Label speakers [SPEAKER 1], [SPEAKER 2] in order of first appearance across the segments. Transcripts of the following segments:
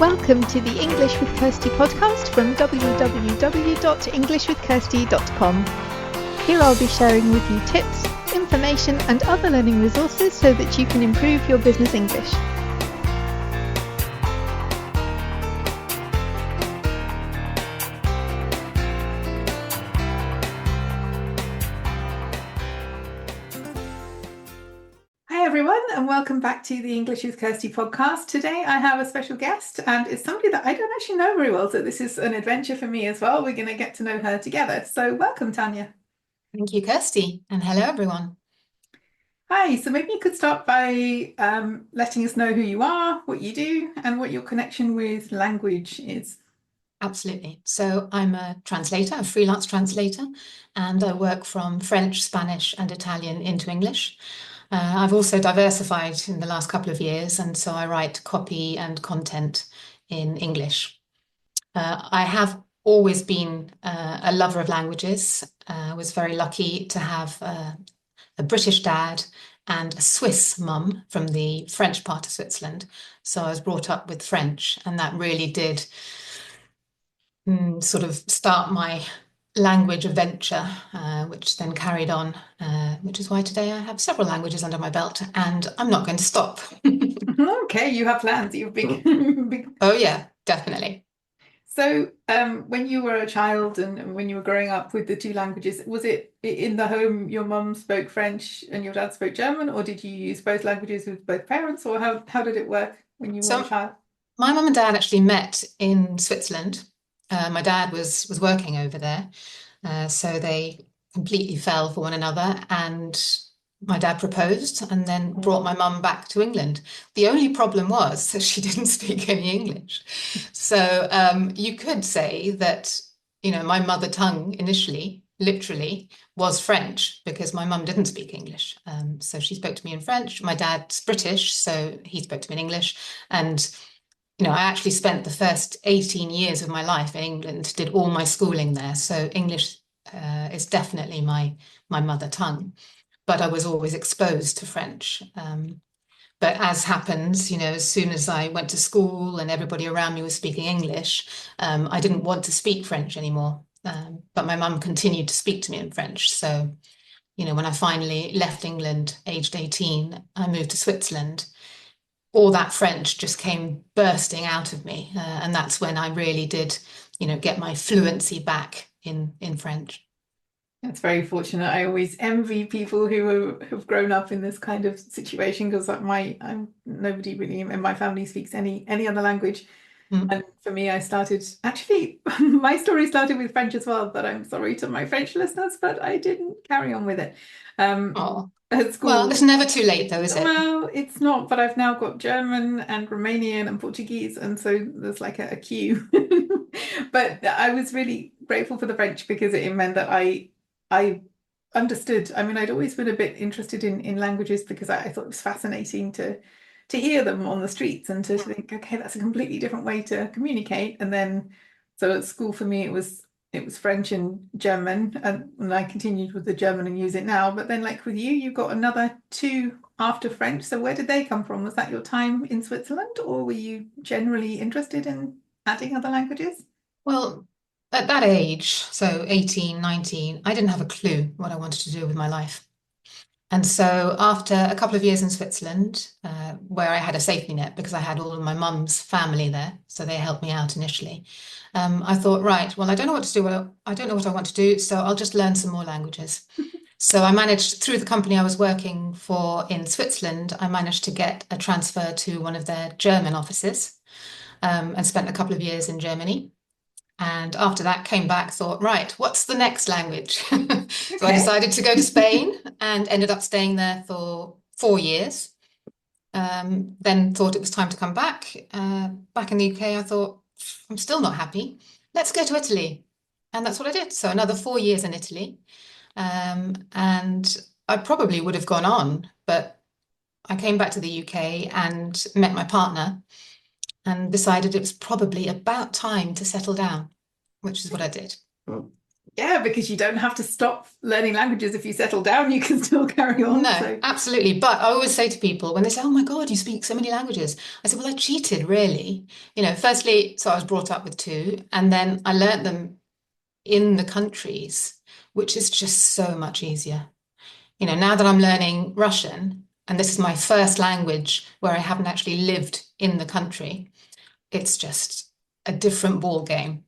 [SPEAKER 1] Welcome to the English with Kirsty podcast from www.englishwithkirsty.com. Here I'll be sharing with you tips, information and other learning resources so that you can improve your business English. Everyone, and welcome back to the English with Kirsty podcast. Today I have a special guest, and it's somebody that I don't actually know very well, so this is an adventure for me as well. We're going to get to know her together. So welcome, Tania.
[SPEAKER 2] Thank you, Kirsty, and hello everyone.
[SPEAKER 1] Hi, so maybe you could start by letting us know who you are, what you do, and what your connection with language is.
[SPEAKER 2] Absolutely. So I'm a translator, a freelance translator, and I work from French, Spanish and Italian into English. I've also diversified in the last couple of years, and so I write copy and content in English. I have always been a lover of languages. I was very lucky to have a British dad and a Swiss mum from the French part of Switzerland. So I was brought up with French, and that really did sort of start my language adventure, which then carried on, which is why today I have several languages under my belt, and I'm not going to stop.
[SPEAKER 1] Okay, you have plans. You're big.
[SPEAKER 2] Oh yeah, definitely.
[SPEAKER 1] So when you were a child and when you were growing up with the two languages, was it in the home your mum spoke French and your dad spoke German, or did you use both languages with both parents, or how did it work when you were a child?
[SPEAKER 2] My mum and dad actually met in Switzerland. My dad was working over there, so they completely fell for one another, and my dad proposed and then brought my mum back to England. The only problem was that she didn't speak any English. So you could say that, my mother tongue initially, literally, was French because my mum didn't speak English. So she spoke to me in French. My dad's British, so he spoke to me in English. And I actually spent the first 18 years of my life in England, did all my schooling there. So English is definitely my mother tongue, but I was always exposed to French. But as happens, as soon as I went to school and everybody around me was speaking English, I didn't want to speak French anymore. But my mum continued to speak to me in French. So, when I finally left England, aged 18, I moved to Switzerland. All that French just came bursting out of me. And that's when I really did, get my fluency back in French.
[SPEAKER 1] That's very fortunate. I always envy people who have grown up in this kind of situation because nobody really in my family speaks any other language. And for me, my story started with French as well, but I'm sorry to my French listeners, but I didn't carry on with it. At school.
[SPEAKER 2] Well, it's never too late though, is it?
[SPEAKER 1] Well, it's not, but I've now got German and Romanian and Portuguese, and so there's like a queue. But I was really grateful for the French because it meant that I understood. I mean, I'd always been a bit interested in languages because I thought it was fascinating to hear them on the streets and to think, okay, that's a completely different way to communicate. And then, so at school for me, it was French and German, and I continued with the German and use it now. But then, like with you, you've got another two after French. So where did they come from? Was that your time in Switzerland, or were you generally interested in adding other languages?
[SPEAKER 2] Well, at that age, so 18, 19, I didn't have a clue what I wanted to do with my life. And so after a couple of years in Switzerland, where I had a safety net because I had all of my mum's family there, so they helped me out initially, I thought, right, well, I don't know what to do. I don't know what I want to do, so I'll just learn some more languages. So I managed, through the company I was working for in Switzerland, I managed to get a transfer to one of their German offices, and spent a couple of years in Germany. And after that, came back, thought, right, what's the next language? So I decided to go to Spain and ended up staying there for 4 years. Then thought it was time to come back. Back in the UK, I thought, I'm still not happy. Let's go to Italy. And that's what I did. So another 4 years in Italy. And I probably would have gone on, but I came back to the UK and met my partner and decided it was probably about time to settle down, which is what I did.
[SPEAKER 1] Yeah, because you don't have to stop learning languages if you settle down, you can still carry on.
[SPEAKER 2] No,
[SPEAKER 1] So,
[SPEAKER 2] absolutely. But I always say to people when they say, "Oh my God, you speak so many languages," I said, "Well, I cheated, really. Firstly, so I was brought up with two, and then I learnt them in the countries, which is just so much easier. Now that I'm learning Russian, and this is my first language where I haven't actually lived in the country, it's just a different ball game.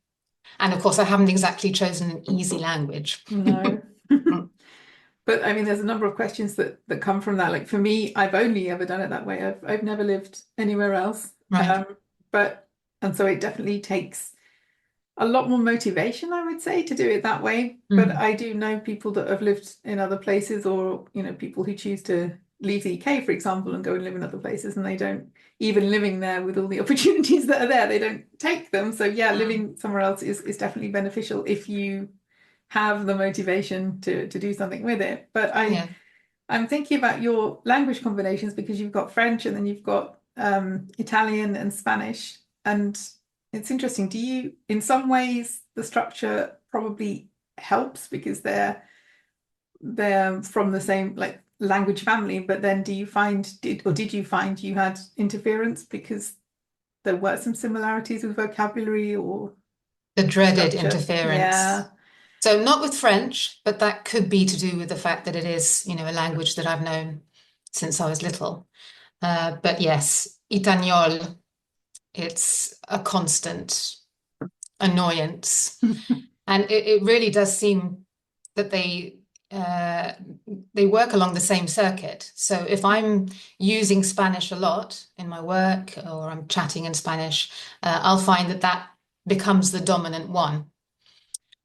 [SPEAKER 2] And of course, I haven't exactly chosen an easy language."
[SPEAKER 1] no. But I mean, there's a number of questions that come from that. Like for me, I've only ever done it that way. I've never lived anywhere else.
[SPEAKER 2] Right.
[SPEAKER 1] But and so it definitely takes a lot more motivation, I would say, to do it that way. But
[SPEAKER 2] Mm.
[SPEAKER 1] I do know people that have lived in other places, or people who choose to leave the UK, for example, and go and live in other places, and they don't, even living there with all the opportunities that are there, they don't take them. So yeah,
[SPEAKER 2] Mm.
[SPEAKER 1] living somewhere else is definitely beneficial if you have the motivation to do something with it. But
[SPEAKER 2] Yeah.
[SPEAKER 1] I'm thinking about your language combinations because you've got French and then you've got Italian and Spanish. And it's interesting. Do you, in some ways, the structure probably helps because they're from the same like language family, but then do you find did you find you had interference because there were some similarities with vocabulary or
[SPEAKER 2] The dreaded
[SPEAKER 1] structure?
[SPEAKER 2] interference.
[SPEAKER 1] Yeah.
[SPEAKER 2] So not with French, but that could be to do with the fact that it is, a language that I've known since I was little. But yes, Italiano, it's a constant annoyance. And it really does seem that uh, they work along the same circuit. So if I'm using Spanish a lot in my work or I'm chatting in Spanish, I'll find that that becomes the dominant one.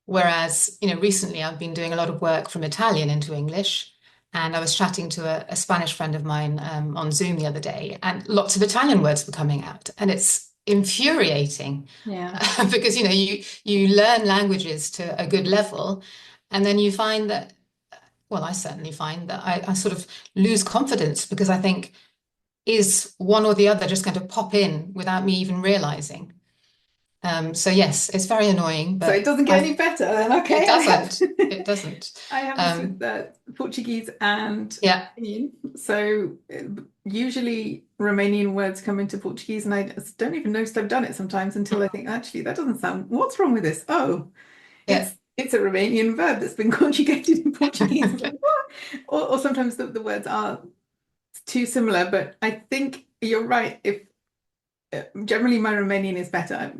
[SPEAKER 2] Whereas, recently I've been doing a lot of work from Italian into English. And I was chatting to a Spanish friend of mine on Zoom the other day, and lots of Italian words were coming out. And it's infuriating
[SPEAKER 1] Yeah.
[SPEAKER 2] because, you learn languages to a good level, and then you find that, well, I certainly find that I sort of lose confidence because I think, is one or the other just going to pop in without me even realizing? So yes, it's very annoying,
[SPEAKER 1] So it
[SPEAKER 2] but
[SPEAKER 1] doesn't get any better then.
[SPEAKER 2] it
[SPEAKER 1] Okay, I have
[SPEAKER 2] doesn't. It doesn't.
[SPEAKER 1] I have this with Portuguese and
[SPEAKER 2] Yeah.
[SPEAKER 1] Romanian. So usually Romanian words come into Portuguese, and I just don't even notice I've done it sometimes until I think, actually, that doesn't sound. What's wrong with this? Oh,
[SPEAKER 2] Yeah.
[SPEAKER 1] it's a Romanian verb that's been conjugated in Portuguese. It's like what? Or sometimes the words are too similar. But I think you're right. If generally my Romanian is better,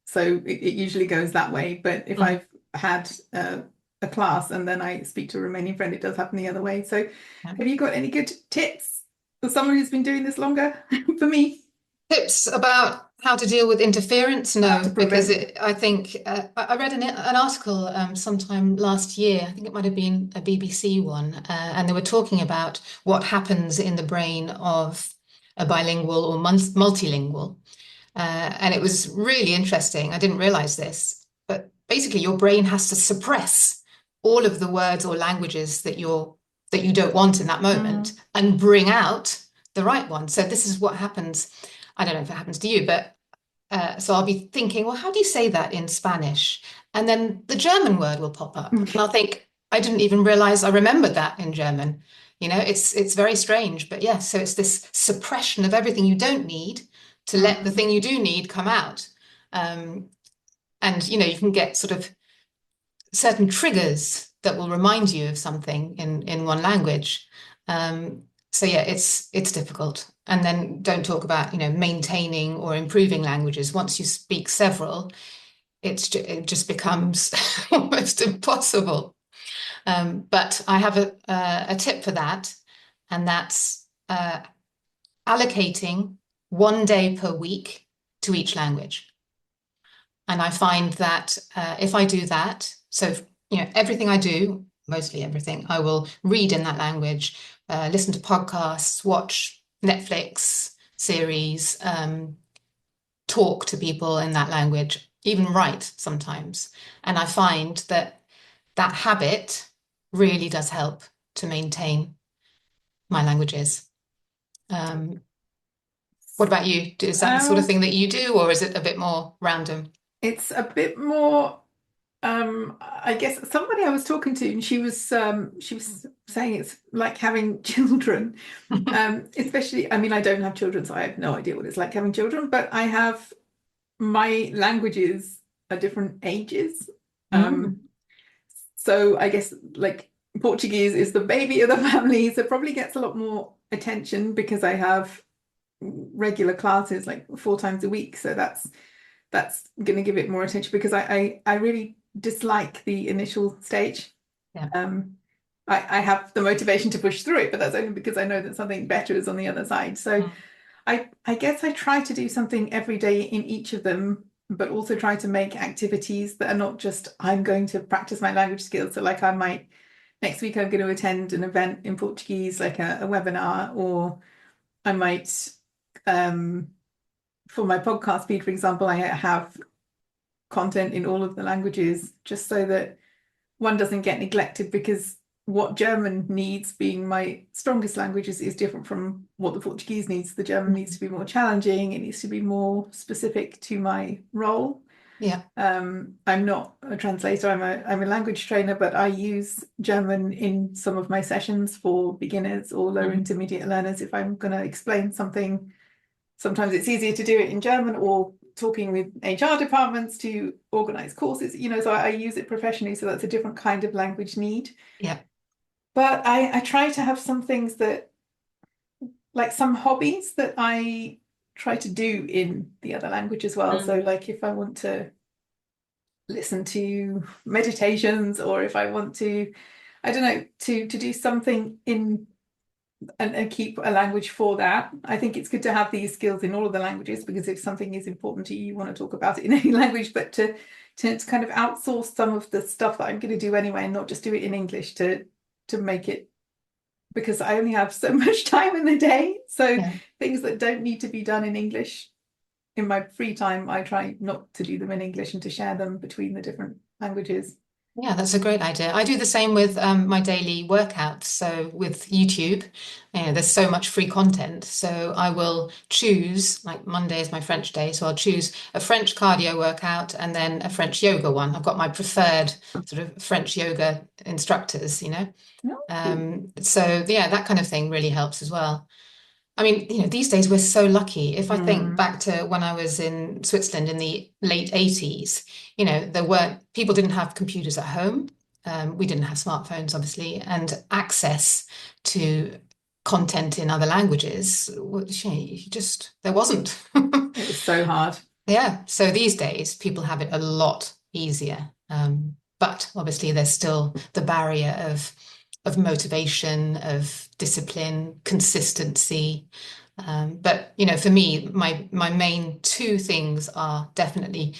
[SPEAKER 1] so it usually goes that way. But if
[SPEAKER 2] Mm.
[SPEAKER 1] I've had a class and then I speak to a Romanian friend, it does happen the other way. So,
[SPEAKER 2] Yeah.
[SPEAKER 1] have you got any good tips for someone who's been doing this longer? For me,
[SPEAKER 2] Tips about how to deal with interference?
[SPEAKER 1] how
[SPEAKER 2] No,
[SPEAKER 1] to
[SPEAKER 2] because
[SPEAKER 1] prevent it.
[SPEAKER 2] I think I read an article sometime last year. I think it might have been a BBC one, and they were talking about what happens in the brain of a bilingual or multilingual. And it was really interesting. I didn't realize this, but basically your brain has to suppress all of the words or languages that you don't want in that moment
[SPEAKER 1] Mm.
[SPEAKER 2] and bring out the right one. So this is what happens. I don't know if it happens to you, but so I'll be thinking, well, how do you say that in Spanish? And then the German word will pop up, and I'll think, I didn't even realize I remembered that in German. It's very strange, but yes, so it's this suppression of everything you don't need to let the
[SPEAKER 1] Mm.
[SPEAKER 2] thing you do need come out. Um, and you can get sort of certain triggers that will remind you of something in one language. So yeah, it's difficult. And then don't talk about maintaining or improving languages. Once you speak several, it just becomes almost impossible. But I have a tip for that, and that's allocating 1 day per week to each language. And I find that if I do that, so everything I do, mostly everything, I will read in that language, listen to podcasts, watch Netflix series, talk to people in that language, even write sometimes. And I find that that habit really does help to maintain my languages. Um, what about you? Is that the sort of
[SPEAKER 1] Oh,
[SPEAKER 2] thing that you do, or is it a bit more random?
[SPEAKER 1] it's a bit more. I guess somebody I was talking to, and she was saying it's like having children. Especially, I mean, I don't have children, so I have no idea what it's like having children, but I have my languages are different ages. Um,
[SPEAKER 2] Mm,
[SPEAKER 1] so I guess like Portuguese is the baby of the family, so probably gets a lot more attention because I have regular classes like 4 times a week. So that's going to give it more attention because I really dislike the initial stage.
[SPEAKER 2] yeah.
[SPEAKER 1] Um, I have the motivation to push through it, but that's only because I know that something better is on the other side. So
[SPEAKER 2] Mm,
[SPEAKER 1] I guess I try to do something every day in each of them, but also try to make activities that are not just I'm going to practice my language skills. So like I might next week I'm going to attend an event in Portuguese, like a webinar, or I might for my podcast feed, for example, I have content in all of the languages just so that one doesn't get neglected because what German needs, being my strongest language, is different from what the Portuguese needs. The German needs to
[SPEAKER 2] mm,
[SPEAKER 1] be more challenging, it needs to be more specific to my role.
[SPEAKER 2] yeah.
[SPEAKER 1] I'm not a translator, I'm a language trainer, but I use German in some of my sessions for beginners or lower
[SPEAKER 2] Mm,
[SPEAKER 1] intermediate learners if I'm going to explain something. Sometimes it's easier to do it in German or talking with HR departments to organize courses, so I use it professionally. So that's a different kind of language need.
[SPEAKER 2] yeah.
[SPEAKER 1] But I try to have some things that, like some hobbies that I try to do in the other language as well. So,
[SPEAKER 2] Mm,
[SPEAKER 1] like if I want to listen to meditations or if I want to, I don't know, to do something in and keep a language for that. I think it's good to have these skills in all of the languages because if something is important to you, you want to talk about it in any language, but to kind of outsource some of the stuff that I'm going to do anyway and not just do it in English to make it because I only have so much time in the day. So
[SPEAKER 2] yeah.
[SPEAKER 1] things that don't need to be done in English in my free time, I try not to do them in English and to share them between the different languages.
[SPEAKER 2] Yeah, that's a great idea. I do the same with my daily workouts. So with YouTube, there's so much free content. So I will choose, like Monday is my French day, so I'll choose a French cardio workout and then a French yoga one. I've got my preferred sort of French yoga instructors.
[SPEAKER 1] No.
[SPEAKER 2] So yeah, that kind of thing really helps as well. I mean, these days we're so lucky. If I think
[SPEAKER 1] Mm,
[SPEAKER 2] back to when I was in Switzerland in the late 80s, there weren't, people didn't have computers at home. We didn't have smartphones, obviously, and access to content in other languages, there wasn't.
[SPEAKER 1] it was so hard.
[SPEAKER 2] Yeah. So these days people have it a lot easier. But obviously there's still the barrier of motivation, of discipline, consistency. But for me, my main two things are definitely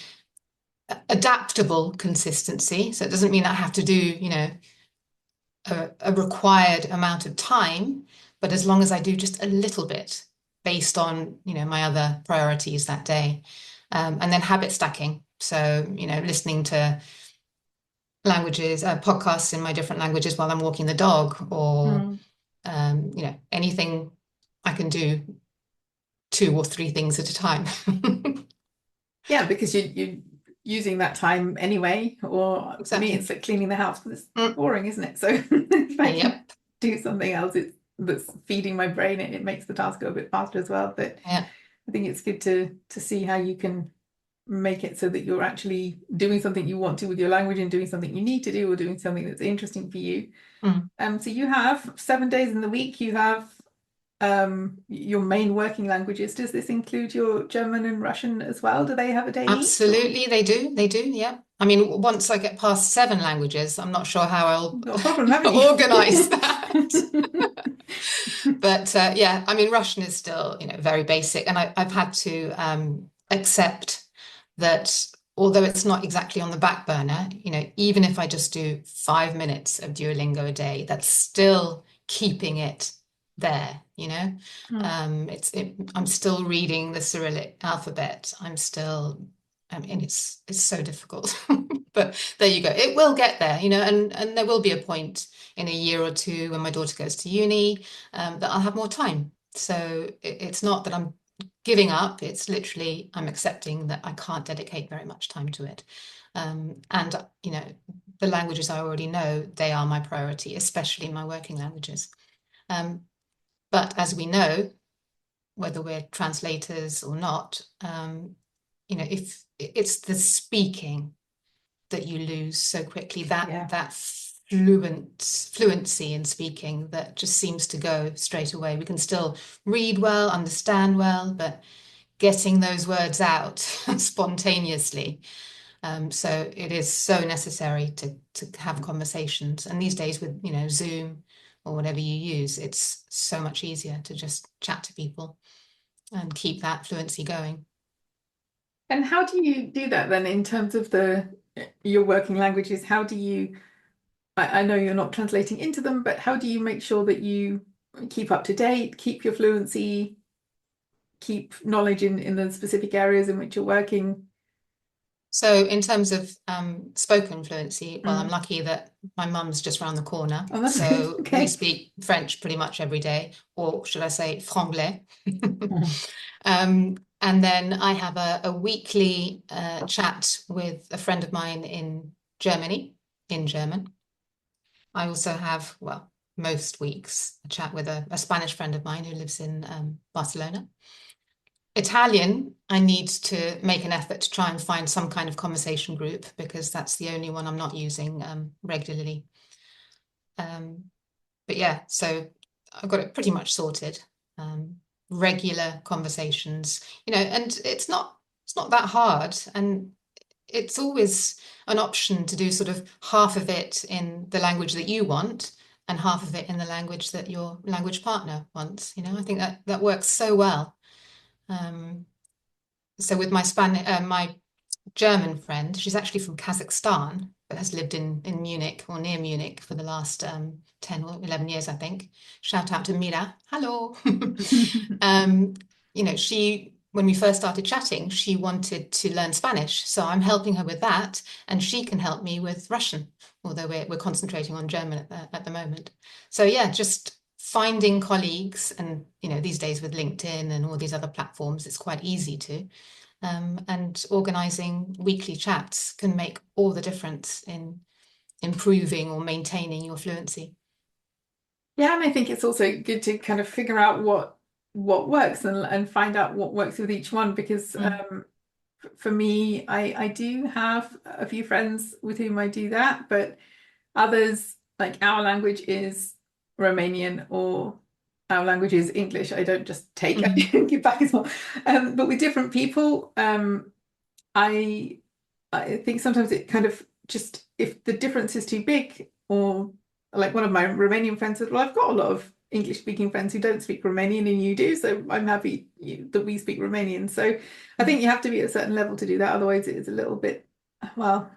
[SPEAKER 2] adaptable consistency. So it doesn't mean I have to do, a required amount of time, but as long as I do just a little bit based on, my other priorities that day. And then habit stacking. So, listening to languages, podcasts in my different languages while I'm walking the dog, or
[SPEAKER 1] Mm.
[SPEAKER 2] anything I can do 2 or 3 things at a time.
[SPEAKER 1] Yeah, because you're using that time anyway. Or for me,
[SPEAKER 2] Exactly.
[SPEAKER 1] it's like cleaning the house because it's
[SPEAKER 2] Mm,
[SPEAKER 1] boring, isn't it? So if I can
[SPEAKER 2] yep.
[SPEAKER 1] do something else, that's feeding my brain, it makes the task go a bit faster as well. But
[SPEAKER 2] Yeah.
[SPEAKER 1] I think it's good to see how you can make it so that you're actually doing something you want to with your language and doing something you need to do or doing something that's interesting for you.
[SPEAKER 2] Mm.
[SPEAKER 1] So you have 7 days in the week, you have your main working languages. Does this include your German and Russian as well? Do they have a day each or
[SPEAKER 2] Absolutely, they do. They do. Yeah. I mean, once I get past 7 languages, I'm not sure how I'll
[SPEAKER 1] got a problem, haven't
[SPEAKER 2] organize
[SPEAKER 1] you?
[SPEAKER 2] that. But yeah, I mean, Russian is still, very basic, and I've had to accept that although it's not exactly on the back burner, even if I just do 5 minutes of Duolingo a day, that's still keeping it there.
[SPEAKER 1] Hmm.
[SPEAKER 2] I'm still reading the Cyrillic alphabet. I mean, it's so difficult, but there you go. It will get there, and there will be a point in a year or two when my daughter goes to uni, that I'll have more time. So it's not that I'm giving up. It's literally I'm accepting that I can't dedicate very much time to it. And, the languages I already know, they are my priority, especially my working languages. But as we know, whether we're translators or not, if it's the speaking that you lose so quickly, that fluency in speaking that just seems to go straight away. We can still read well, understand well, but getting those words out spontaneously. So it is so necessary to have conversations. And these days with, Zoom or whatever you use, it's so much easier to just chat to people and keep that fluency going.
[SPEAKER 1] And how do you do that then in terms of your working languages? How do you, I know you're not translating into them, but how do you make sure that you keep up to date, keep your fluency, keep knowledge in the specific areas in which you're working?
[SPEAKER 2] So in terms of spoken fluency, well, I'm lucky that my mum's just around the corner.
[SPEAKER 1] Oh, that's
[SPEAKER 2] so
[SPEAKER 1] good. Okay.
[SPEAKER 2] We speak French pretty much every day, or should I say franglais. And then I have a weekly chat with a friend of mine in Germany, in German. I also have, well, most weeks, a chat with a Spanish friend of mine who lives in Barcelona. Italian, I need to make an effort to try and find some kind of conversation group because that's the only one I'm not using regularly. But yeah, so I've got it pretty much sorted. Regular conversations, and it's not that hard, and it's always an option to do sort of half of it in the language that you want and half of it in the language that your language partner wants. I think that works so well. So with my German friend, she's actually from Kazakhstan, but has lived in Munich or near Munich for the last 10 or 11 years, I think. Shout out to Mira. Hello. When we first started chatting, she wanted to learn Spanish. So I'm helping her with that, and she can help me with Russian, although we're concentrating on German at the moment. So yeah, just finding colleagues, and these days with LinkedIn and all these other platforms, it's quite easy to. And organizing weekly chats can make all the difference in improving or maintaining your fluency.
[SPEAKER 1] Yeah, and I think it's also good to kind of figure out what works and find out what works with each one because for me, I do have a few friends with whom I do that, but others, like our language is Romanian or our language is English. I don't just take, I give back as well. But with different people, I think sometimes it kind of just, if the difference is too big, or like one of my Romanian friends said, well, I've got a lot of English speaking friends who don't speak Romanian and you do, so I'm happy that we speak Romanian. So I think you have to be at a certain level to do that. Otherwise it is a little bit, well,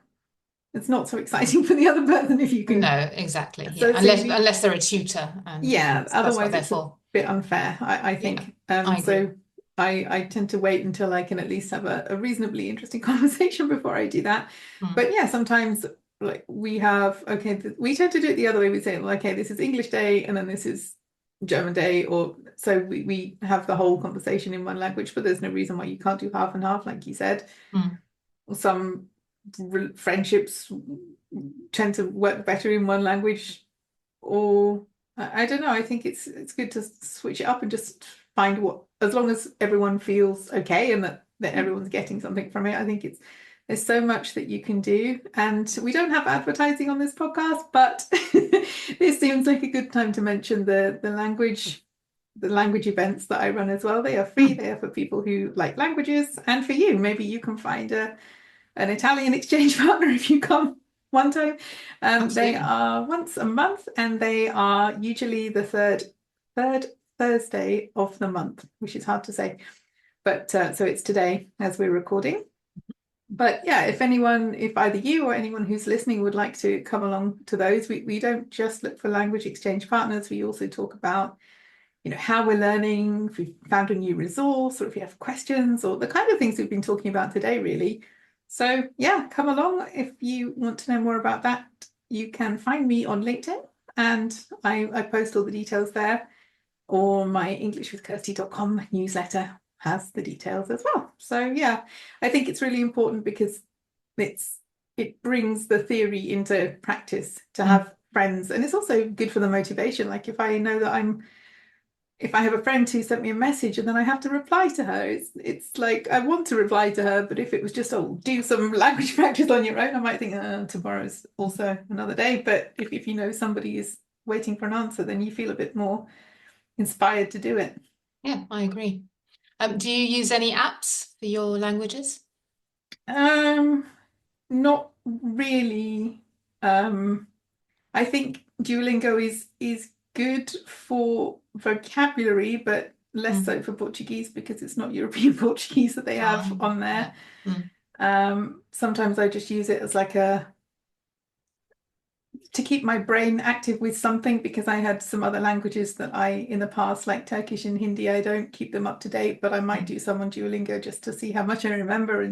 [SPEAKER 1] it's not so exciting for the other person if you can.
[SPEAKER 2] No, exactly.
[SPEAKER 1] So,
[SPEAKER 2] Yeah. Unless they're a tutor, and
[SPEAKER 1] yeah,
[SPEAKER 2] that's what
[SPEAKER 1] otherwise
[SPEAKER 2] they're
[SPEAKER 1] it's a
[SPEAKER 2] for.
[SPEAKER 1] bit unfair, I think.
[SPEAKER 2] I agree.
[SPEAKER 1] So I tend to wait until I can at least have a reasonably interesting conversation before I do that. But yeah, sometimes like we have, we tend to do it the other way. We say, well, okay, this is English day and then this is German day, or so we have the whole conversation in one language, but there's no reason why you can't do half and half, like you said. Some friendships tend to work better in one language, or I don't know. I think it's good to switch it up and just find what, as long as everyone feels okay and that everyone's getting something from it. I think there's so much that you can do, and we don't have advertising on this podcast, but this seems like a good time to mention the language events that I run as well. They are free. They are for people who like languages, and for you, maybe you can find an Italian exchange partner if you come one time. They are once a month, and they are usually the third Thursday of the month, which is hard to say, but so it's today as we're recording. But yeah, if either you or anyone who's listening would like to come along to those, we don't just look for language exchange partners. We also talk about how we're learning, if we've found a new resource, or if you have questions, or the kind of things we've been talking about today, really. So yeah, come along. If you want to know more about that, you can find me on LinkedIn, and I post all the details there, or my englishwithkirsty.com newsletter has the details as well. So yeah, I think it's really important because it's it brings the theory into practice to
[SPEAKER 2] Mm.
[SPEAKER 1] have friends, and it's also good for the motivation. Like if I know that if I have a friend who sent me a message and then I have to reply to her, it's like I want to reply to her, but if it was just, oh, do some language practice on your own, I might think, tomorrow's also another day. But if you know somebody is waiting for an answer, then you feel a bit more inspired to do it.
[SPEAKER 2] Yeah, I agree. Do you use any apps for your languages?
[SPEAKER 1] Um, Not really. Um, I think Duolingo is good for vocabulary, but less
[SPEAKER 2] Mm.
[SPEAKER 1] so for Portuguese because it's not European Portuguese that they have on
[SPEAKER 2] Yeah.
[SPEAKER 1] there.
[SPEAKER 2] Mm.
[SPEAKER 1] Sometimes I just use it as like to keep my brain active with something because I had some other languages that in the past, like Turkish and Hindi, I don't keep them up to date, but I might
[SPEAKER 2] Mm.
[SPEAKER 1] do some on Duolingo just to see how much I remember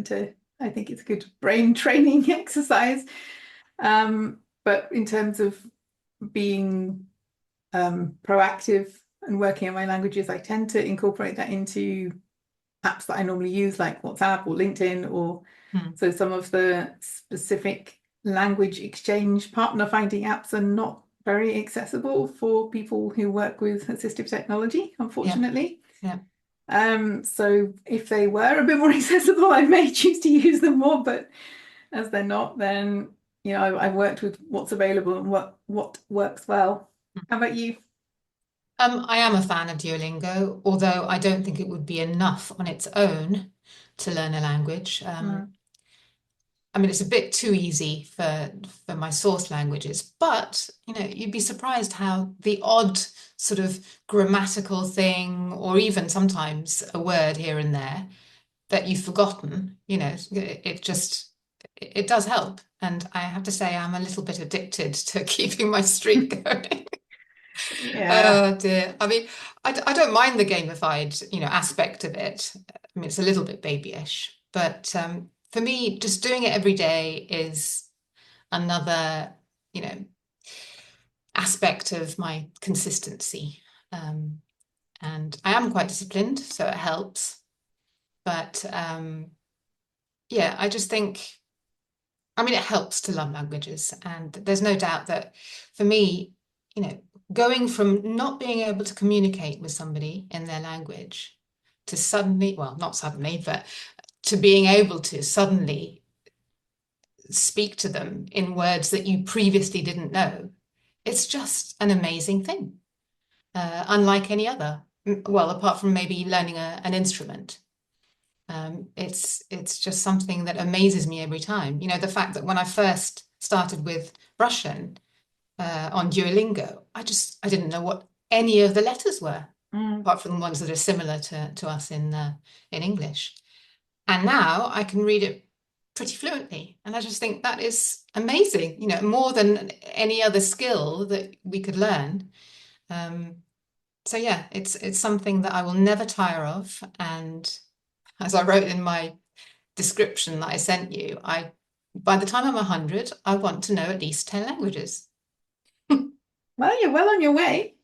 [SPEAKER 1] I think it's a good brain training exercise. But in terms of being proactive and working on my languages, I tend to incorporate that into apps that I normally use, like WhatsApp or LinkedIn, or
[SPEAKER 2] Mm.
[SPEAKER 1] so some of the specific language exchange partner finding apps are not very accessible for people who work with assistive technology,
[SPEAKER 2] Yeah.
[SPEAKER 1] unfortunately.
[SPEAKER 2] Yeah.
[SPEAKER 1] So if they were a bit more accessible, I may choose to use them more, but as they're not, then I've worked with what's available and what works well. How about you?
[SPEAKER 2] I am a fan of Duolingo, although I don't think it would be enough on its own to learn a language.
[SPEAKER 1] Mm,
[SPEAKER 2] I mean, it's a bit too easy for my source languages, but you'd be surprised how the odd sort of grammatical thing, or even sometimes a word here and there that you've forgotten, it does help. And I have to say, I'm a little bit addicted to keeping my streak going.
[SPEAKER 1] yeah.
[SPEAKER 2] Oh dear. I mean, I don't mind the gamified, aspect of it. I mean, it's a little bit babyish, but for me, just doing it every day is another, you know, aspect of my consistency. Um, and I am quite disciplined, so it helps. But yeah, I just think, I mean, it helps to love languages. And there's no doubt that for me, you know, going from not being able to communicate with somebody in their language to suddenly, well, not suddenly, but to being able to suddenly speak to them in words that you previously didn't know, it's just an amazing thing, unlike any other. Well, apart from maybe learning an instrument. It's just something that amazes me every time. The fact that when I first started with Russian on Duolingo, I didn't know what any of the letters were,
[SPEAKER 1] Mm.
[SPEAKER 2] apart from the ones that are similar to us in English. And now I can read it pretty fluently, and I just think that is amazing. More than any other skill that we could learn. Um, so yeah, it's something that I will never tire of. And as I wrote in my description that I sent you, by the time I'm 100, I want to know at least 10 languages.
[SPEAKER 1] Well, you're well on your way.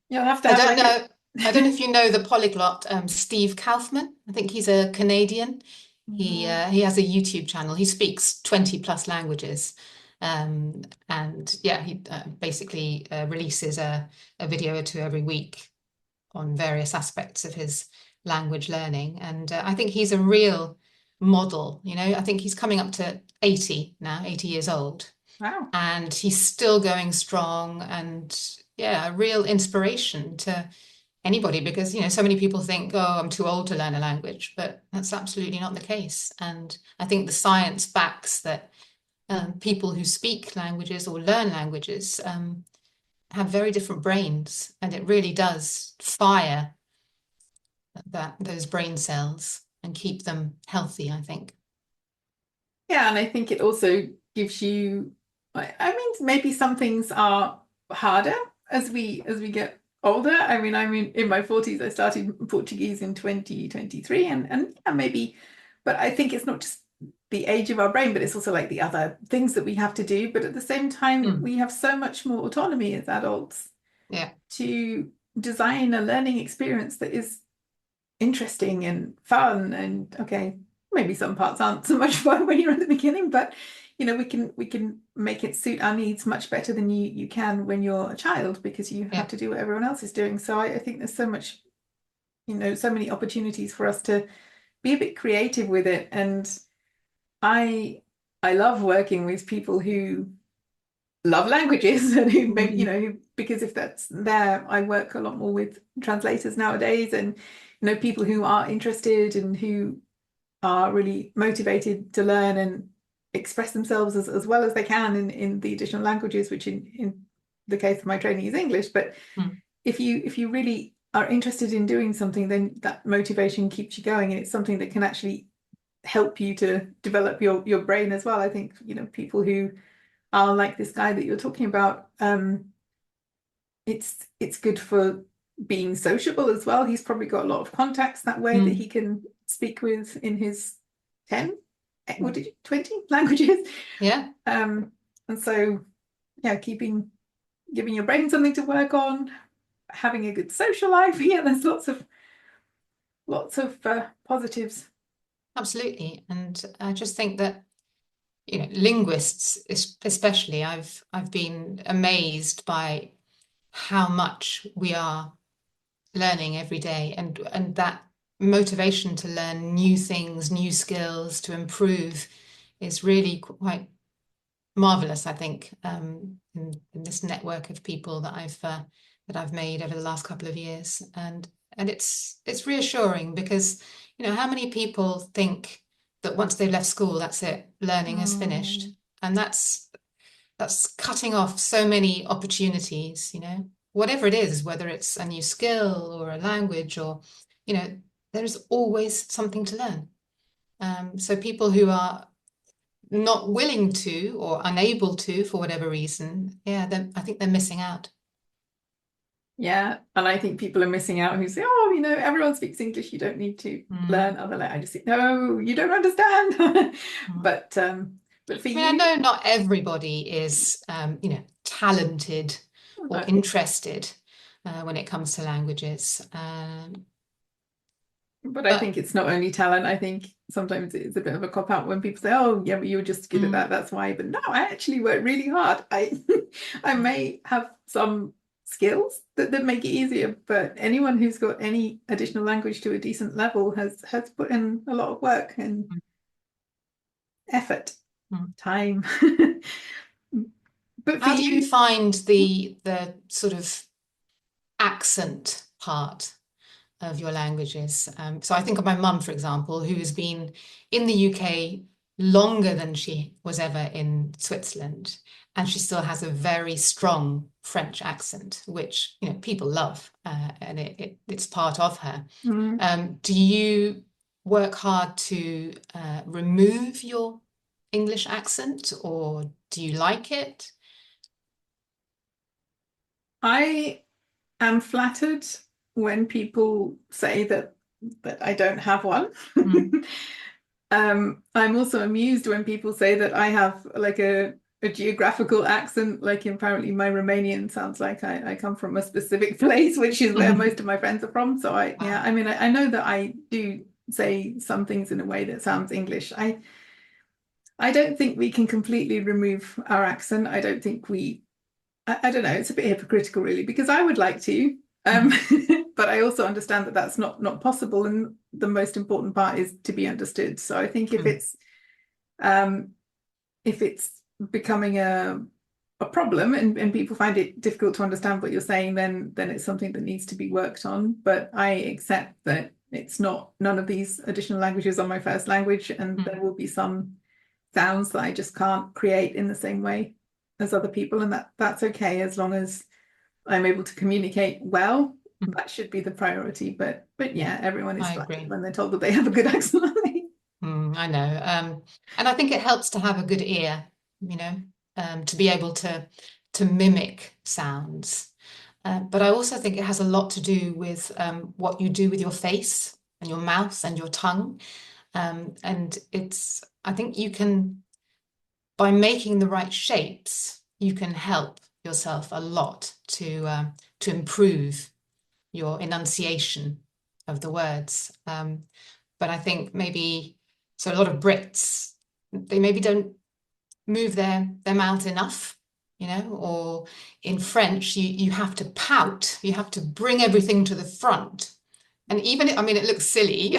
[SPEAKER 1] You'll have to
[SPEAKER 2] I
[SPEAKER 1] have
[SPEAKER 2] don't
[SPEAKER 1] like a
[SPEAKER 2] know. I don't know if you know the polyglot, Steve Kaufman. I think he's a Canadian.
[SPEAKER 1] No.
[SPEAKER 2] He has a YouTube channel. He speaks 20 plus languages. And yeah, he basically releases a video or two every week on various aspects of his language learning. And I think he's a real model. I think he's coming up to 80 now, 80 years old,
[SPEAKER 1] Wow.
[SPEAKER 2] and he's still going strong. And yeah, a real inspiration to anybody, because so many people think, oh, I'm too old to learn a language, but that's absolutely not the case. And I think the science backs that people who speak languages or learn languages have very different brains, and it really does fire those brain cells and keep them healthy, I think.
[SPEAKER 1] Yeah, and I think it also gives you, I mean, maybe some things are harder as we get older. I mean, in my 40s, I started Portuguese in 2023, and yeah, maybe, but I think it's not just the age of our brain, but it's also like the other things that we have to do. But at the same time,
[SPEAKER 2] Mm.
[SPEAKER 1] we have so much more autonomy as adults
[SPEAKER 2] Yeah.
[SPEAKER 1] to design a learning experience that is interesting and fun. And okay, maybe some parts aren't so much fun when you're at the beginning, but we can make it suit our needs much better than you can when you're a child, because you have
[SPEAKER 2] Yeah.
[SPEAKER 1] to do what everyone else is doing. So I think there's so much, so many opportunities for us to be a bit creative with it. And I I love working with people who love languages and who maybe,
[SPEAKER 2] Mm.
[SPEAKER 1] because if that's there, I work a lot more with translators nowadays, and people who are interested and who are really motivated to learn and express themselves as well as they can in the additional languages, which in the case of my training is English. But
[SPEAKER 2] Mm.
[SPEAKER 1] if you really are interested in doing something, then that motivation keeps you going, and it's something that can actually help you to develop your brain as well. I think, people who are like this guy that you're talking about, it's good for being sociable as well. He's probably got a lot of contacts that way that
[SPEAKER 2] Mm.
[SPEAKER 1] he can speak with in his 10, what
[SPEAKER 2] Mm.
[SPEAKER 1] did you, 20 languages.
[SPEAKER 2] Yeah,
[SPEAKER 1] And so, yeah, giving your brain something to work on, having a good social life. Yeah, there's lots of positives.
[SPEAKER 2] absolutely. And I just think that, linguists especially, I've been amazed by how much we are learning every day, and that motivation to learn new things, new skills, to improve is really quite marvelous, I think, in this network of people that I've made over the last couple of years. And it's reassuring because, how many people think that once they've left school, that's it, learning has finished.
[SPEAKER 1] Mm.
[SPEAKER 2] And that's cutting off so many opportunities, whatever it is, whether it's a new skill or a language, or, there's always something to learn. So people who are not willing to or unable to for whatever reason, yeah, I think they're missing out.
[SPEAKER 1] Yeah, and I think people are missing out who say, "Oh, everyone speaks English. You don't need to
[SPEAKER 2] Mm.
[SPEAKER 1] learn other language." I just say, "No, you don't understand."
[SPEAKER 2] Mm.
[SPEAKER 1] But for
[SPEAKER 2] I mean, I
[SPEAKER 1] you,
[SPEAKER 2] know not everybody is, talented or
[SPEAKER 1] uh,
[SPEAKER 2] interested when it comes to languages.
[SPEAKER 1] but I
[SPEAKER 2] But
[SPEAKER 1] think it's not only talent. I think sometimes it's a bit of a cop out when people say, "Oh, yeah, but you were just good at
[SPEAKER 2] mm,
[SPEAKER 1] that. That's why." But no, I actually work really hard. I I may have some skills that make it easier, but anyone who's got any additional language to a decent level has put in a lot of work and
[SPEAKER 2] mm,
[SPEAKER 1] effort,
[SPEAKER 2] mm.
[SPEAKER 1] time. But for
[SPEAKER 2] How do you
[SPEAKER 1] you,
[SPEAKER 2] find the sort of accent part of your languages? So I think of my mum, for example, who has been in the UK longer than she was ever in Switzerland, and she still has a very strong French accent, which people love, and it's part of her.
[SPEAKER 1] mm,
[SPEAKER 2] Do you work hard to remove your English accent, or do you like it?
[SPEAKER 1] I am flattered when people say that I don't have one.
[SPEAKER 2] Mm.
[SPEAKER 1] I'm also amused when people say that I have like a geographical accent, like apparently my Romanian sounds like I come from a specific place, which is where most of my friends are from. So yeah,
[SPEAKER 2] Wow.
[SPEAKER 1] I mean, I know that I do say some things in a way that sounds English. I don't think we can completely remove our accent. I don't think I don't know, it's a bit hypocritical really, because I would like to, um,
[SPEAKER 2] Mm.
[SPEAKER 1] but I also understand that that's not possible, and the most important part is to be understood. So I think
[SPEAKER 2] Mm.
[SPEAKER 1] um, if it's becoming a problem, and people find it difficult to understand what you're saying, then it's something that needs to be worked on. But I accept that it's not none of these additional languages are my first language, and
[SPEAKER 2] Mm.
[SPEAKER 1] there will be some sounds that I just can't create in the same way as other people, and that's okay as long as I'm able to communicate well.
[SPEAKER 2] Mm.
[SPEAKER 1] That should be the priority. But yeah, everyone is
[SPEAKER 2] I
[SPEAKER 1] flattered
[SPEAKER 2] agree.
[SPEAKER 1] when they're told that they have a good accent.
[SPEAKER 2] I know. And I think it helps to have a good ear, to be able to mimic sounds. But I also think it has a lot to do with what you do with your face and your mouth and your tongue. And I think you can, by making the right shapes, you can help yourself a lot to improve your enunciation of the words. But I think maybe, so a lot of Brits, they maybe don't move their mouth enough, or in French, you have to pout, you have to bring everything to the front. And even, I mean, it looks silly,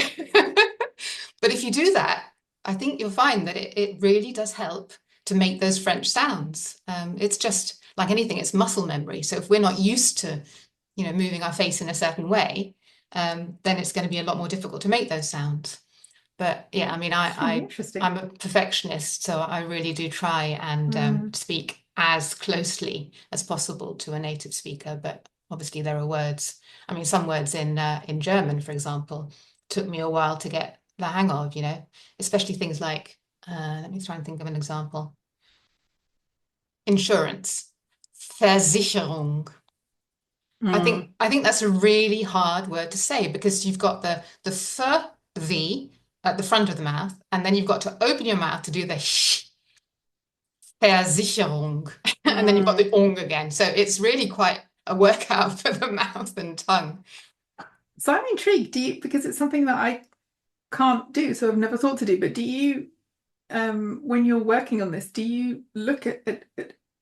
[SPEAKER 2] but if you do that, I think you'll find that it really does help to make those French sounds. It's just like anything, it's muscle memory. So if we're not used to, moving our face in a certain way, then it's going to be a lot more difficult to make those sounds. But yeah, I mean,
[SPEAKER 1] It's really interesting.
[SPEAKER 2] I'm a perfectionist, so I really do try and speak as closely as possible to a native speaker. But obviously, there are words. I mean, some words in German, for example, took me a while to get the hang of. Especially things like, let me try and think of an example. Insurance, Versicherung.
[SPEAKER 1] Mm.
[SPEAKER 2] I think that's a really hard word to say because you've got the f, v at the front of the mouth, and then you've got to open your mouth to do the sh, Versicherung, and then you've got the
[SPEAKER 1] Mm.
[SPEAKER 2] ong again. So it's really quite a workout for the mouth and tongue.
[SPEAKER 1] So I'm intrigued, because it's something that I can't do, so I've never thought to do, but do you, when you're working on this, do you look at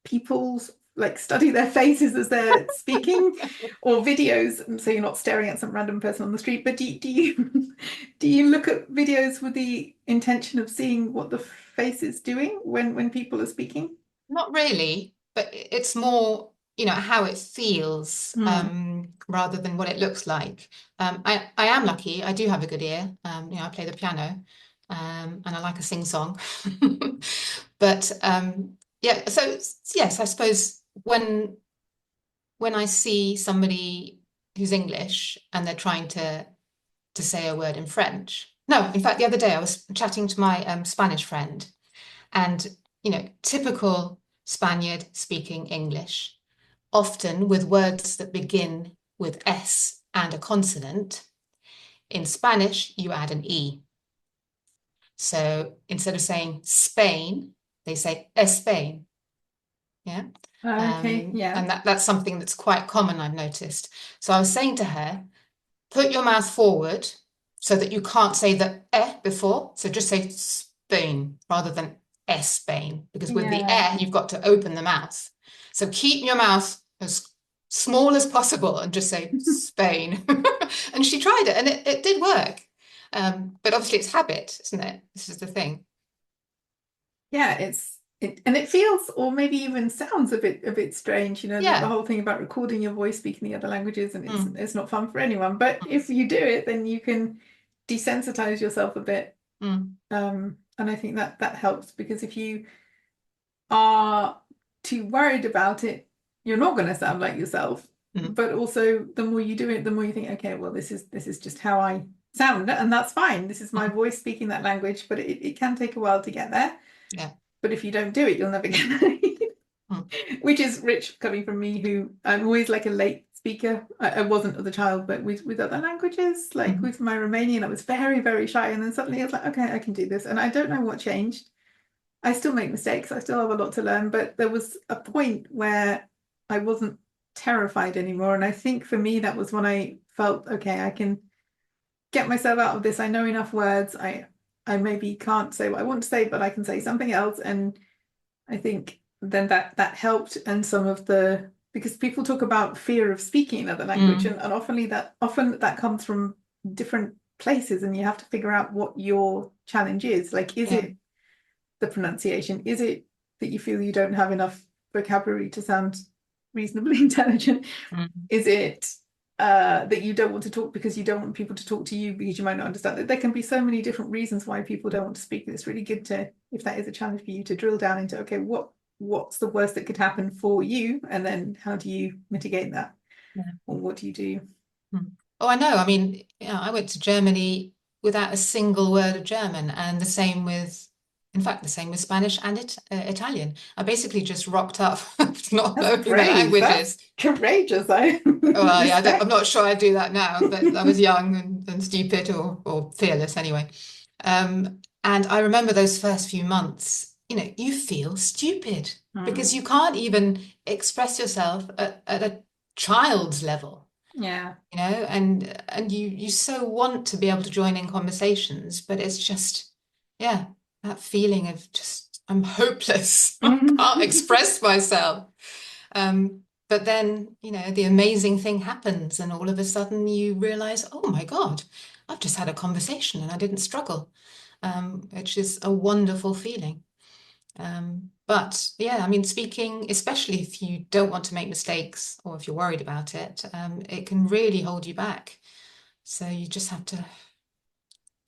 [SPEAKER 1] people's, like, study their faces as they're speaking, or videos, and so you're not staring at some random person on the street, but do you do you look at videos with the intention of seeing what the face is doing when people are speaking?
[SPEAKER 2] Not really, but it's more, how it feels
[SPEAKER 1] Mm.
[SPEAKER 2] rather than what it looks like. I am lucky. I do have a good ear. I play the piano and I like a sing song. But yeah, so yes, I suppose when I see somebody who's English and they're trying to say a word in French. No, in fact, the other day I was chatting to my Spanish friend, and typical Spaniard speaking English, often with words that begin with S and a consonant. In Spanish, you add an E. So instead of saying Spain, they say Espagne. Yeah.
[SPEAKER 1] Okay, yeah.
[SPEAKER 2] And that's something that's quite common, I've noticed. So I was saying to her, put your mouth forward so that you can't say the before. So just say Spain rather than Spain, because with the
[SPEAKER 1] Yeah.
[SPEAKER 2] you've got to open the mouth. So keep your mouth as small as possible and just say Spain. And she tried it and it did work. But obviously it's habit, isn't it? This is the thing.
[SPEAKER 1] Yeah, and it feels, or maybe even sounds a bit strange, the
[SPEAKER 2] Yeah.
[SPEAKER 1] whole thing about recording your voice speaking the other languages, and it's
[SPEAKER 2] Mm,
[SPEAKER 1] it's not fun for anyone. But if you do it, then you can desensitize yourself a bit.
[SPEAKER 2] mm,
[SPEAKER 1] And I think that helps, because if you are too worried about it, you're not going to sound like yourself.
[SPEAKER 2] mm,
[SPEAKER 1] But also, the more you do it, the more you think, okay, well, this is just how I sound, and that's fine. This is my
[SPEAKER 2] mm.
[SPEAKER 1] voice speaking that language, but it can take a while to get there.
[SPEAKER 2] Yeah.
[SPEAKER 1] But if you don't do it, you'll never get there.
[SPEAKER 2] Mm,
[SPEAKER 1] Which is rich coming from me, who I'm always like a late speaker. I wasn't as a child, but with other languages, like
[SPEAKER 2] mm,
[SPEAKER 1] with my Romanian, I was very, very shy. And then suddenly I was like, okay, I can do this. And I don't know what changed. I still make mistakes. I still have a lot to learn, but there was a point where I wasn't terrified anymore. And I think for me, that was when I felt, okay, I can get myself out of this. I know enough words. I maybe can't say what I want to say, but I can say something else. And I think then that helped. And some of the, because people talk about fear of speaking another language,
[SPEAKER 2] mm.
[SPEAKER 1] and often that comes from different places, and you have to figure out what your challenge is. Like, is
[SPEAKER 2] Yeah.
[SPEAKER 1] it the pronunciation? Is it that you feel you don't have enough vocabulary to sound reasonably intelligent?
[SPEAKER 2] Mm,
[SPEAKER 1] Is it that you don't want to talk because you don't want people to talk to you because you might not understand it? There can be so many different reasons why people don't want to speak. It's really good to, if that is a challenge for you, to drill down into, okay, what's the worst that could happen for you, and then how do you mitigate that,
[SPEAKER 2] yeah.
[SPEAKER 1] or what do you do?
[SPEAKER 2] Mm. Oh, I know. I mean, I went to Germany without a single word of German, and in fact, the same with Spanish and Italian. I basically just rocked up not
[SPEAKER 1] That's
[SPEAKER 2] knowing the
[SPEAKER 1] brave. That's
[SPEAKER 2] languages.
[SPEAKER 1] courageous. I
[SPEAKER 2] Well, yeah, I'm
[SPEAKER 1] respect.
[SPEAKER 2] not sure I'd do that now, but I was young and stupid or fearless anyway. And I remember those first few months, you feel stupid because
[SPEAKER 1] Mm,
[SPEAKER 2] you can't even express yourself at a child's level.
[SPEAKER 1] yeah.
[SPEAKER 2] And you so want to be able to join in conversations, but it's just, yeah, that feeling of just I'm hopeless. I can't express myself. But then, the amazing thing happens, and all of a sudden you realize, oh my God, I've just had a conversation and I didn't struggle, which is a wonderful feeling. But yeah, I mean, speaking, especially if you don't want to make mistakes or if you're worried about it, it can really hold you back. So you just have to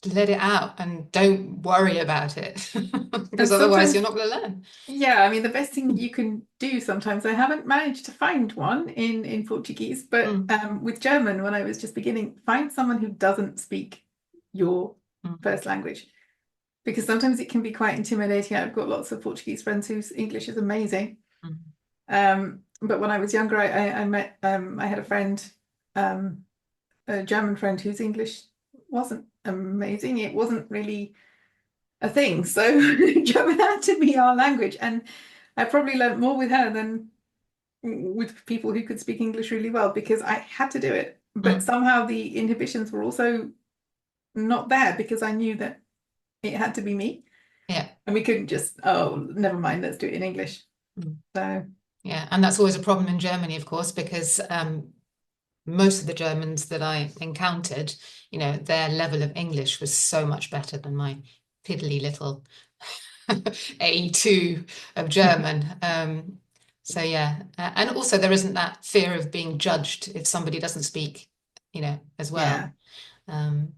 [SPEAKER 2] let it out and don't worry about it because
[SPEAKER 1] And
[SPEAKER 2] otherwise
[SPEAKER 1] sometimes,
[SPEAKER 2] you're not going to learn.
[SPEAKER 1] yeah, I mean, the best thing you can do sometimes, I haven't managed to find one in Portuguese, but
[SPEAKER 2] Mm,
[SPEAKER 1] with German, when I was just beginning, find someone who doesn't speak your
[SPEAKER 2] mm,
[SPEAKER 1] first language, because sometimes it can be quite intimidating. I've got lots of Portuguese friends whose English is amazing.
[SPEAKER 2] mm.
[SPEAKER 1] But when I was younger, I met, I had a friend, um, a German friend whose English wasn't amazing. It wasn't really a thing. So German had to be our language. And I probably learned more with her than with people who could speak English really well because I had to do it. But
[SPEAKER 2] Mm.
[SPEAKER 1] somehow the inhibitions were also not there because I knew that it had to be me.
[SPEAKER 2] Yeah.
[SPEAKER 1] And we couldn't just, oh, never mind, let's do it in English.
[SPEAKER 2] Mm.
[SPEAKER 1] So,
[SPEAKER 2] Yeah. And that's always a problem in Germany, of course, because most of the Germans that I encountered, their level of English was so much better than my piddly little A2 of German. So yeah, and also there isn't that fear of being judged if somebody doesn't speak, as
[SPEAKER 1] yeah.
[SPEAKER 2] well. Um,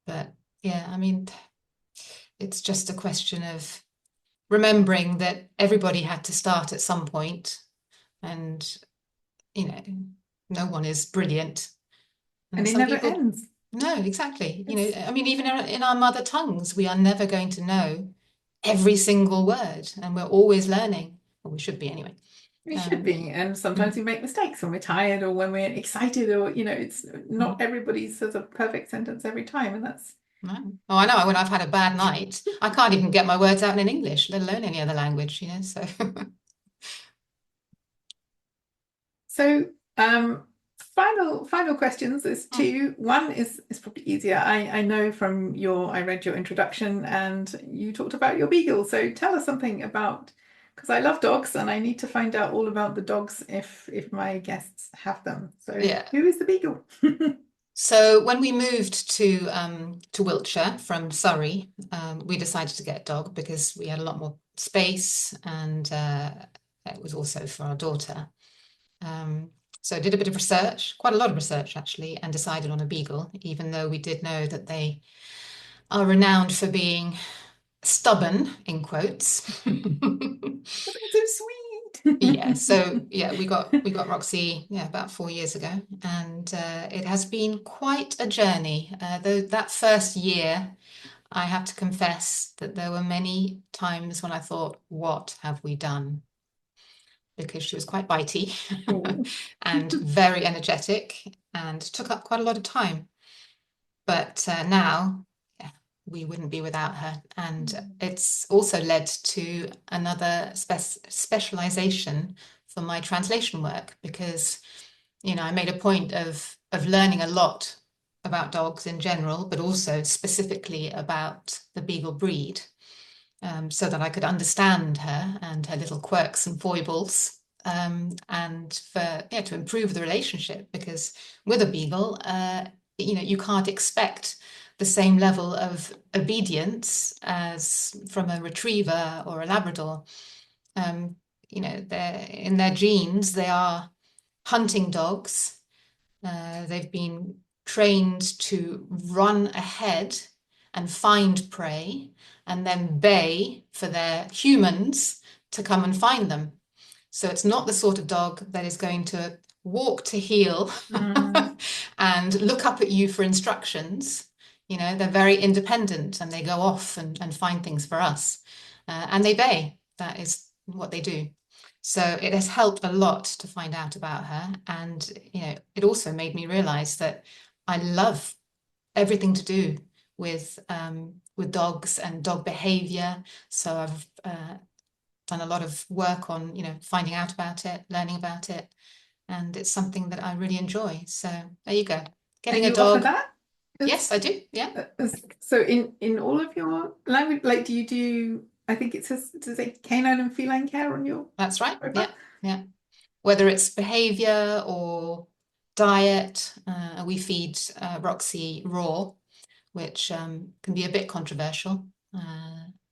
[SPEAKER 2] but yeah, I mean, it's just a question of remembering that everybody had to start at some point, and you know, no one is brilliant,
[SPEAKER 1] And
[SPEAKER 2] and
[SPEAKER 1] it
[SPEAKER 2] some
[SPEAKER 1] never
[SPEAKER 2] people.
[SPEAKER 1] ends.
[SPEAKER 2] No, exactly.
[SPEAKER 1] It's,
[SPEAKER 2] I mean, even in our mother tongues, we are never going to know every single word, and we're always learning, or we should be anyway.
[SPEAKER 1] we should
[SPEAKER 2] Um,
[SPEAKER 1] be. And sometimes
[SPEAKER 2] mm,
[SPEAKER 1] we make mistakes when we're tired or when we're excited, or, it's not
[SPEAKER 2] mm,
[SPEAKER 1] everybody says a perfect sentence every time. And that's,
[SPEAKER 2] no. Oh, I know. When I've had a bad night, I can't even get my words out in English, let alone any other language. So
[SPEAKER 1] so, final questions. There's
[SPEAKER 2] mm,
[SPEAKER 1] two. One is probably easier. I know from I read your introduction and you talked about your beagle. So tell us something about, because I love dogs and I need to find out all about the dogs if my guests have them. So
[SPEAKER 2] yeah.
[SPEAKER 1] who is the beagle?
[SPEAKER 2] So when we moved to Wiltshire from Surrey, we decided to get a dog because we had a lot more space, and it was also for our daughter. Um, so I did a bit of research, quite a lot of research actually, and decided on a beagle, even though we did know that they are renowned for being stubborn, in quotes.
[SPEAKER 1] But they're so
[SPEAKER 2] Yeah,
[SPEAKER 1] sweet.
[SPEAKER 2] so yeah, we got Roxie, yeah, about 4 years ago, and it has been quite a journey. Though that first year, I have to confess that there were many times when I thought, "What have we done?" Because she was quite bitey
[SPEAKER 1] Oh.
[SPEAKER 2] and very energetic and took up quite a lot of time. But now, yeah, we wouldn't be without her. And it's also led to another specialization for my translation work because, I made a point of learning a lot about dogs in general, but also specifically about the Beagle breed, so that I could understand her and her little quirks and foibles. And to improve the relationship, because with a beagle, you can't expect the same level of obedience as from a retriever or a Labrador. They're in their genes, they are hunting dogs. They've been trained to run ahead and find prey and then bay for their humans to come and find them. So it's not the sort of dog that is going to walk to heel
[SPEAKER 1] Mm.
[SPEAKER 2] and look up at you for instructions. They're very independent and they go off and find things for us. And they bay. That is what they do. So it has helped a lot to find out about her. And, it also made me realize that I love everything to do with dogs and dog behavior. So I've done a lot of work on, finding out about it, learning about it, and it's something that I really enjoy. So there you go.
[SPEAKER 1] And
[SPEAKER 2] Getting a
[SPEAKER 1] you offer
[SPEAKER 2] dog.
[SPEAKER 1] that
[SPEAKER 2] Yes, I do. Yeah.
[SPEAKER 1] so in all of your language, like do you do I think it says, does it say canine and feline care on your
[SPEAKER 2] That's right.
[SPEAKER 1] profile?
[SPEAKER 2] Yeah, yeah. Whether it's behavior or diet, we feed Roxie raw, which can be a bit controversial,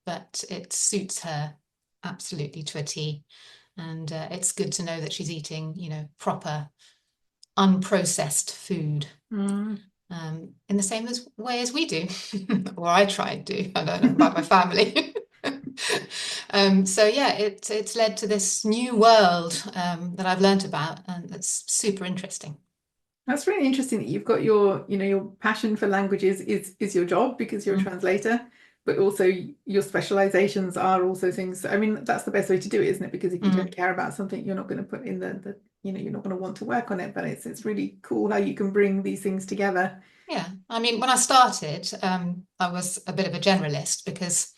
[SPEAKER 2] but it suits her absolutely to a T. And it's good to know that she's eating, proper, unprocessed food.
[SPEAKER 1] Mm.
[SPEAKER 2] In the same way as we do, or I try and do. I don't know about my family. So yeah, it's led to this new world that I've learnt about, and it's super interesting.
[SPEAKER 1] That's really interesting that you've got your, your passion for languages is your job because you're a
[SPEAKER 2] Mm,
[SPEAKER 1] translator, but also your specializations are also things. I mean, that's the best way to do it, isn't it? Because if you don't
[SPEAKER 2] mm.
[SPEAKER 1] care about something, you're not going to put in you're not going to want to work on it. But it's really cool how you can bring these things together.
[SPEAKER 2] Yeah, I mean, when I started, I was a bit of a generalist because,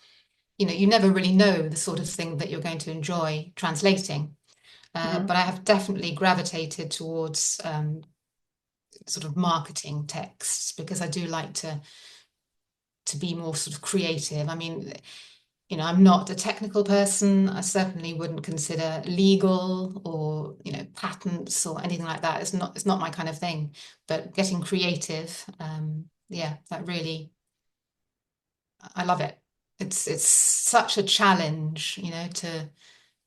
[SPEAKER 2] you never really know the sort of thing that you're going to enjoy translating. But
[SPEAKER 1] Mm.
[SPEAKER 2] I have definitely gravitated towards sort of marketing texts because I do like to be more sort of creative. I mean, I'm not a technical person. I certainly wouldn't consider legal or, patents or anything like that. It's not my kind of thing. But getting creative, yeah, that really, I love it. It's such a challenge,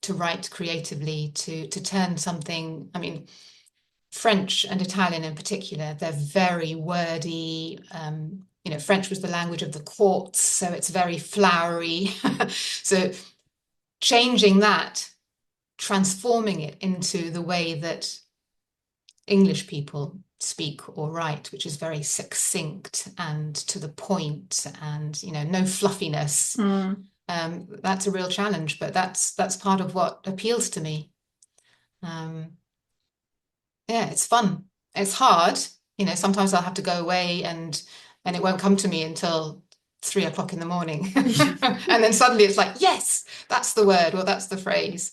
[SPEAKER 2] to write creatively, to turn something. I mean, French and Italian in particular, they're very wordy. French was the language of the courts, so it's very flowery. So changing that, transforming it into the way that English people speak or write, which is very succinct and to the point, and no fluffiness.
[SPEAKER 1] Mm.
[SPEAKER 2] That's a real challenge, but that's part of what appeals to me. Um, yeah, it's fun. It's hard. Sometimes I'll have to go away and it won't come to me until 3 o'clock in the morning. And then suddenly it's like, yes, that's the word or that's the phrase.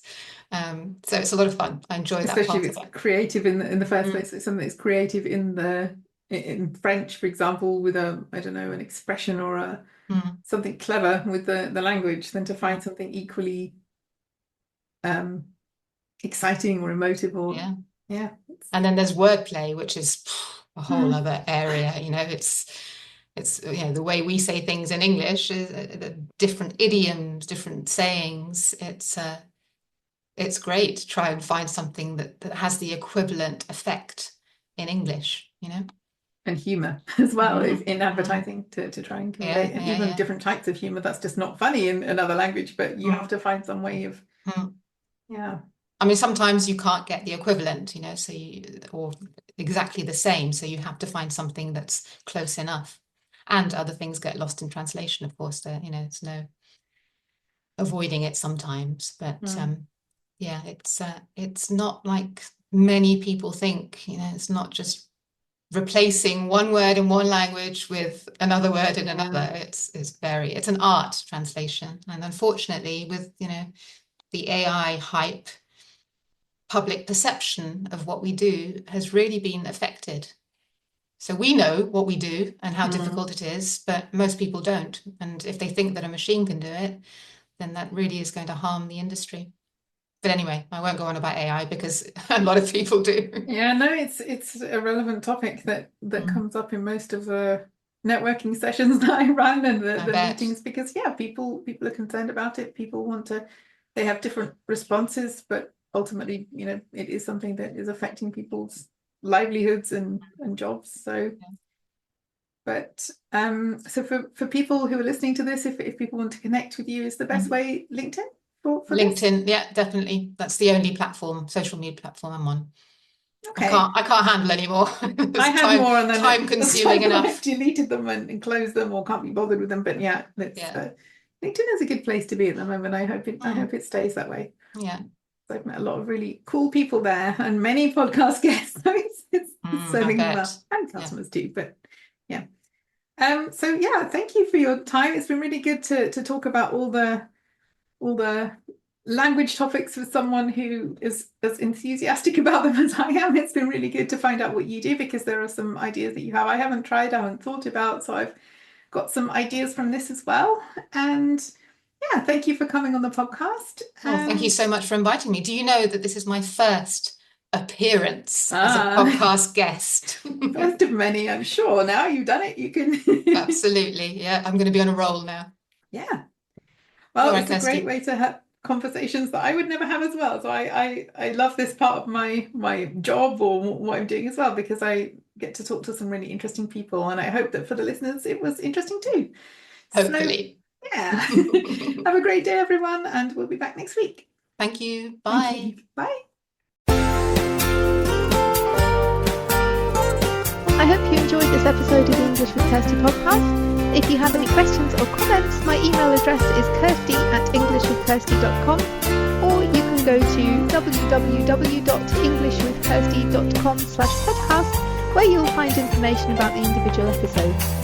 [SPEAKER 2] So it's a lot of fun. I enjoy that
[SPEAKER 1] Especially if
[SPEAKER 2] part of
[SPEAKER 1] it's
[SPEAKER 2] it.
[SPEAKER 1] creative in the first
[SPEAKER 2] Mm,
[SPEAKER 1] place. It's something that's creative in French, for example, with a, I don't know, an expression or
[SPEAKER 2] mm,
[SPEAKER 1] something clever with the language, than to
[SPEAKER 2] mm.
[SPEAKER 1] find something equally um, exciting or emotive or
[SPEAKER 2] Yeah.
[SPEAKER 1] yeah.
[SPEAKER 2] And then there's wordplay, which is a whole
[SPEAKER 1] Mm.
[SPEAKER 2] other area. It's the way we say things in English is the different idioms, different sayings. It's great to try and find something that has the equivalent effect in English.
[SPEAKER 1] And humor as well is
[SPEAKER 2] Mm,
[SPEAKER 1] in
[SPEAKER 2] mm.
[SPEAKER 1] advertising to try and
[SPEAKER 2] Yeah,
[SPEAKER 1] convey, and
[SPEAKER 2] yeah,
[SPEAKER 1] even
[SPEAKER 2] yeah.
[SPEAKER 1] different types of humor that's just not funny in another language, but you have
[SPEAKER 2] Mm,
[SPEAKER 1] to find some way of
[SPEAKER 2] mm.
[SPEAKER 1] yeah.
[SPEAKER 2] I mean, sometimes you can't get the equivalent, or exactly the same, so you have to find something that's close enough. And other things get lost in translation, of course. There's no avoiding it sometimes, but
[SPEAKER 1] Mm.
[SPEAKER 2] yeah, it's not like many people think. It's not just replacing one word in one language with another word in
[SPEAKER 1] Yeah.
[SPEAKER 2] another. It's an art translation, and unfortunately, with the AI hype, public perception of what we do has really been affected. So we know what we do and how
[SPEAKER 1] Mm.
[SPEAKER 2] difficult it is, but most people don't. And if they think that a machine can do it, then that really is going to harm the industry. But anyway, I won't go on about AI because a lot of people do.
[SPEAKER 1] Yeah, no, it's a relevant topic that
[SPEAKER 2] Mm,
[SPEAKER 1] comes up in most of the networking sessions that I run and
[SPEAKER 2] I
[SPEAKER 1] the
[SPEAKER 2] bet.
[SPEAKER 1] meetings because yeah, people are concerned about it. People want to, they have different responses, but ultimately, it is something that is affecting people's livelihoods and jobs. So, but so for people who are listening to this, if people want to connect with you, is the best
[SPEAKER 2] Mm.
[SPEAKER 1] way LinkedIn for this?
[SPEAKER 2] LinkedIn, yeah, definitely. That's the only social media platform I'm on. I
[SPEAKER 1] Okay.
[SPEAKER 2] can't I can't handle anymore.
[SPEAKER 1] I
[SPEAKER 2] It's
[SPEAKER 1] had more and then
[SPEAKER 2] time
[SPEAKER 1] at the
[SPEAKER 2] consuming
[SPEAKER 1] time I've
[SPEAKER 2] enough.
[SPEAKER 1] deleted them and closed them or can't be bothered with them. But yeah, it's
[SPEAKER 2] Yeah.
[SPEAKER 1] LinkedIn is a good place to be at the moment. I
[SPEAKER 2] Mm,
[SPEAKER 1] hope it stays that way.
[SPEAKER 2] yeah.
[SPEAKER 1] I've met a lot of really cool people there and many podcast guests. So it's
[SPEAKER 2] I
[SPEAKER 1] serving them well.
[SPEAKER 2] bet.
[SPEAKER 1] And
[SPEAKER 2] Yeah.
[SPEAKER 1] customers too, but yeah. So yeah, thank you for your time. It's been really good to talk about all the language topics with someone who is as enthusiastic about them as I am. It's been really good to find out what you do because there are some ideas that you have I haven't tried, I haven't thought about. So I've got some ideas from this as well. And yeah, thank you for coming on the podcast.
[SPEAKER 2] Oh, thank you so much for inviting me. Do you know that this is my first appearance as a podcast guest?
[SPEAKER 1] First of many, I'm sure. Now you've done it, you can.
[SPEAKER 2] Absolutely. Yeah, I'm going to be on a roll now.
[SPEAKER 1] Yeah.
[SPEAKER 2] All
[SPEAKER 1] Well,
[SPEAKER 2] right,
[SPEAKER 1] it's a great
[SPEAKER 2] Kirsty.
[SPEAKER 1] way to have conversations that I would never have as well. So I love this part of my job or what I'm doing as well, because I get to talk to some really interesting people, and I hope that for the listeners it was interesting too. So
[SPEAKER 2] Hopefully.
[SPEAKER 1] yeah. Have a great day, everyone, and we'll be back next week.
[SPEAKER 2] Thank you.
[SPEAKER 1] Thank
[SPEAKER 2] Bye.
[SPEAKER 1] you. Bye.
[SPEAKER 3] I hope you enjoyed this episode of the English with Kirsty podcast. If you have any questions or comments, my email address is kirsty@englishwithkirsty.com, or you can go to www.englishwithkirsty.com/podcast, where you'll find information about the individual episodes.